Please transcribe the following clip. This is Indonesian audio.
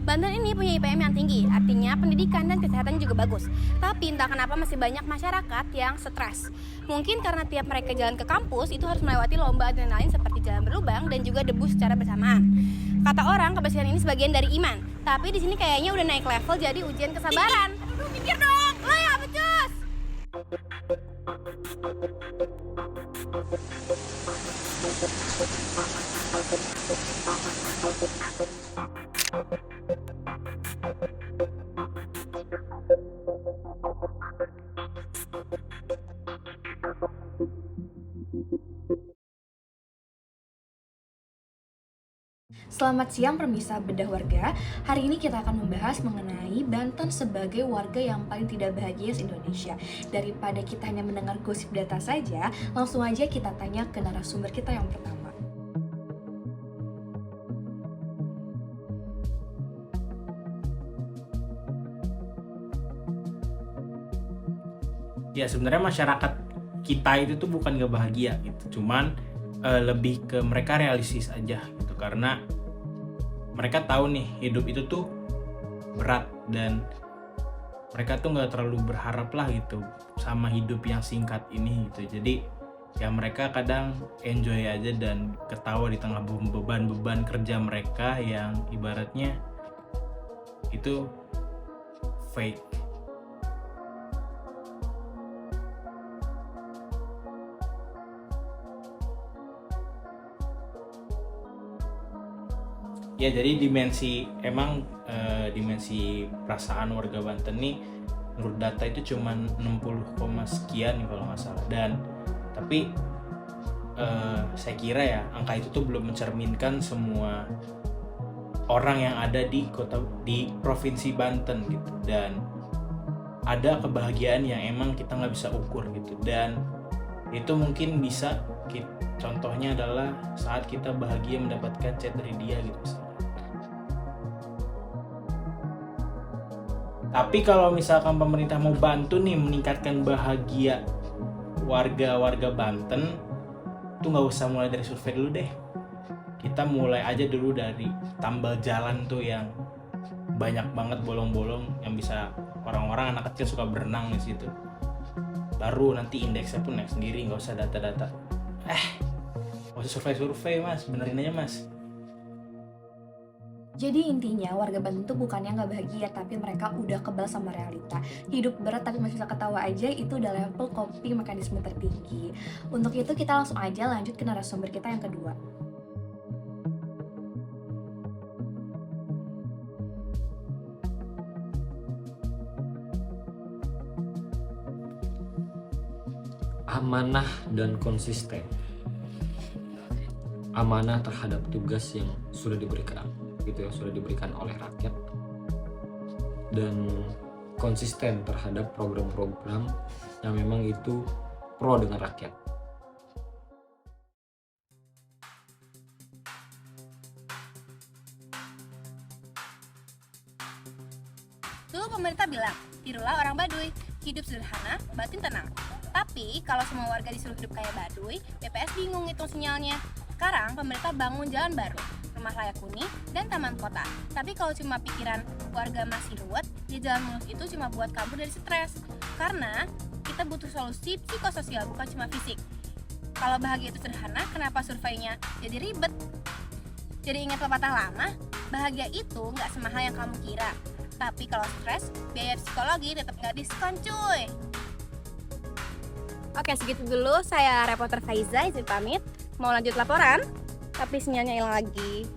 Banten ini punya IPM yang tinggi, artinya pendidikan dan kesehatan juga bagus. Tapi entah kenapa masih banyak masyarakat yang stres. Mungkin karena tiap mereka jalan ke kampus itu harus melewati lomba adrenalin seperti jalan berlubang dan juga debu secara bersamaan. Kata orang kebersihan ini sebagian dari iman, tapi di sini kayaknya udah naik level jadi ujian kesabaran. Aduh, mikir dong, lo ya becus. Selamat siang permisa bedah warga. Hari ini kita akan membahas mengenai Banten sebagai warga yang paling tidak bahagia se-Indonesia. Daripada kita hanya mendengar gosip data saja, langsung aja kita tanya ke narasumber kita yang pertama. Ya sebenarnya masyarakat kita itu tuh bukan gak bahagia gitu, cuman lebih ke mereka realistis aja gitu, karena mereka tahu nih hidup itu tuh berat dan mereka tuh nggak terlalu berharap lah gitu sama hidup yang singkat ini gitu. Jadi ya mereka kadang enjoy aja dan ketawa di tengah beban-beban kerja mereka yang ibaratnya itu fake. Ya jadi dimensi perasaan warga Banten nih menurut data itu cuma 60, sekian nih kalau nggak salah, dan tapi saya kira ya angka itu tuh belum mencerminkan semua orang yang ada di provinsi Banten gitu, dan ada kebahagiaan yang emang kita nggak bisa ukur gitu, dan itu mungkin bisa contohnya adalah saat kita bahagia mendapatkan chat dari dia gitu misalnya. Tapi kalau misalkan pemerintah mau bantu nih meningkatkan bahagia warga Banten, tuh nggak usah mulai dari survei dulu deh. Kita mulai aja dulu dari tambal jalan tuh yang banyak banget bolong-bolong yang bisa orang-orang anak kecil suka berenang di situ. Baru nanti indeksnya pun naik sendiri, nggak usah data-data. Nggak usah survei mas, benerin aja mas. Jadi intinya warga Banten tuh bukannya nggak bahagia, tapi mereka udah kebal sama realita. Hidup berat tapi masih bisa ketawa aja, itu udah level coping mekanisme tertinggi. Untuk itu kita langsung aja lanjut ke narasumber kita yang kedua. Amanah dan konsisten. Amanah terhadap tugas yang sudah diberikan oleh rakyat, dan konsisten terhadap program-program yang memang itu pro dengan rakyat. Dulu pemerintah bilang, tirulah orang Baduy, hidup sederhana, batin tenang. Tapi kalau semua warga disuruh hidup kayak Baduy, BPS bingung ngitung sinyalnya. Sekarang pemerintah bangun jalan baru, rumah layak huni, dan taman kota. Tapi kalau cuma pikiran warga masih ruwet, ya jalan mulus itu cuma buat kabur dari stres. Karena kita butuh solusi psikososial, bukan cuma fisik. Kalau bahagia itu sederhana, kenapa surveinya jadi ribet? Jadi ingat pepatah lama, bahagia itu nggak semahal yang kamu kira. Tapi kalau stres, biaya psikologi tetap nggak diskon cuy. Oke, segitu dulu. Saya reporter Faiza, izin pamit. Mau lanjut laporan, tapi sinyalnya hilang lagi.